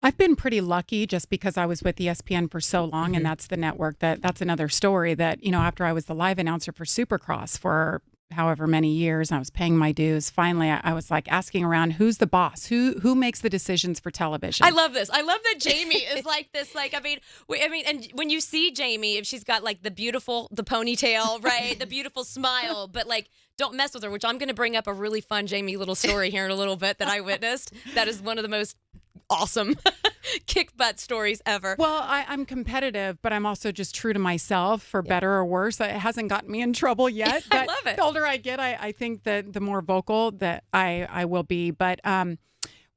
I've been pretty lucky just because I was with ESPN for so long, and that's the network that's another story that, after I was the live announcer for Supercross for however many years, I was paying my dues. Finally, I was like asking around, who's the boss? Who makes the decisions for television? I love this. I love that Jamie is like this. Like, I mean, and when you see Jamie, if she's got like the ponytail, right? The beautiful smile, but like, don't mess with her, which I'm going to bring up a really fun Jamie little story here in a little bit that I witnessed. That is one of the most awesome kick butt stories ever. Well, I'm competitive, but I'm also just true to myself, for better or worse. It hasn't gotten me in trouble yet. I love it. The older I get, I think that the more vocal that I will be. But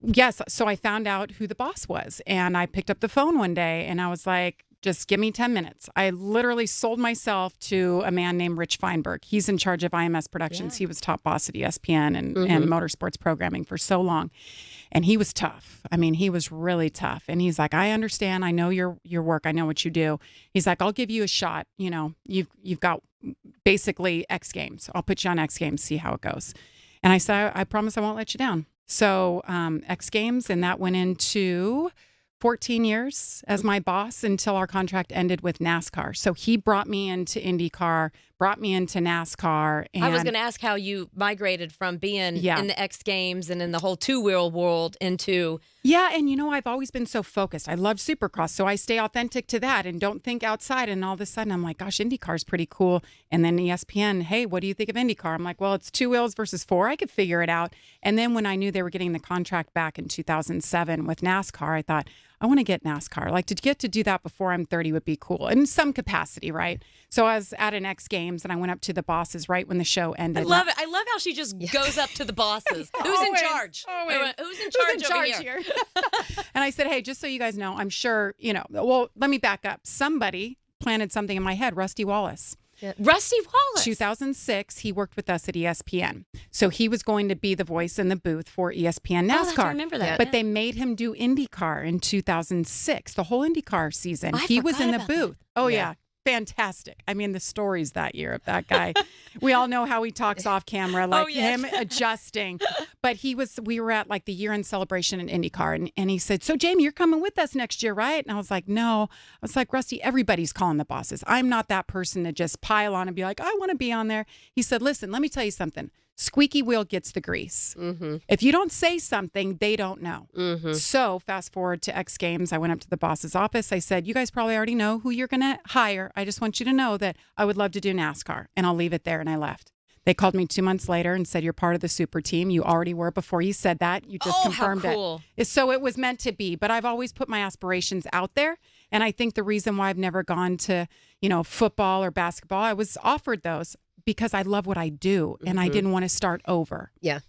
yes, so I found out who the boss was, and I picked up the phone one day, and I was like, just give me 10 minutes. I literally sold myself to a man named Rich Feinberg. He's in charge of IMS Productions. Yeah. He was top boss at ESPN and motorsports programming for so long. And he was tough. I mean, he was really tough. And he's like, I understand. I know your work. I know what you do. He's like, I'll give you a shot. You've got basically X Games. I'll put you on X Games, see how it goes. And I said, I promise I won't let you down. So X Games, and that went into 14 years as my boss until our contract ended with NASCAR. So he brought me into IndyCar, brought me into NASCAR. And I was going to ask how you migrated from being in the X Games and in the whole two-wheel world into... Yeah, and I've always been so focused. I love Supercross, so I stay authentic to that and don't think outside. And all of a sudden, I'm like, gosh, IndyCar's pretty cool. And then ESPN, hey, what do you think of IndyCar? I'm like, well, it's 2 wheels versus 4. I could figure it out. And then when I knew they were getting the contract back in 2007 with NASCAR, I thought, I want to get NASCAR. Like, to get to do that before I'm 30 would be cool in some capacity, right? So I was at an X Games, and I went up to the bosses right when the show ended. I love it. I love how she just goes up to the bosses. Who's in charge? Who's in charge over here? And I said, hey, just so you guys know, I'm sure, well, let me back up. Somebody planted something in my head, Rusty Wallace. Yeah. Rusty Wallace. 2006, he worked with us at ESPN. So he was going to be the voice in the booth for ESPN NASCAR. I remember that. But they made him do IndyCar in 2006, the whole IndyCar season. He was in the booth. That. Oh, yeah. Fantastic. I mean, the stories that year of that guy. We all know how he talks off camera, like him adjusting. But we were at like the year-end celebration in IndyCar, and he said, so Jamie, you're coming with us next year, right? And I was like, no. I was like, Rusty, everybody's calling the bosses. I'm not that person to just pile on and be like, I want to be on there. He said, listen, let me tell you something. Squeaky wheel gets the grease. Mm-hmm. If you don't say something, they don't know. Mm-hmm. So fast forward to X Games. I went up to the boss's office. I said, you guys probably already know who you're going to hire. I just want you to know that I would love to do NASCAR. And I'll leave it there. And I left. They called me 2 months later and said, you're part of the super team. You already were before you said that. You just confirmed how cool. it. So it was meant to be. But I've always put my aspirations out there. And I think the reason why I've never gone to, football or basketball, I was offered those because I love what I do and I didn't want to start over. Yeah.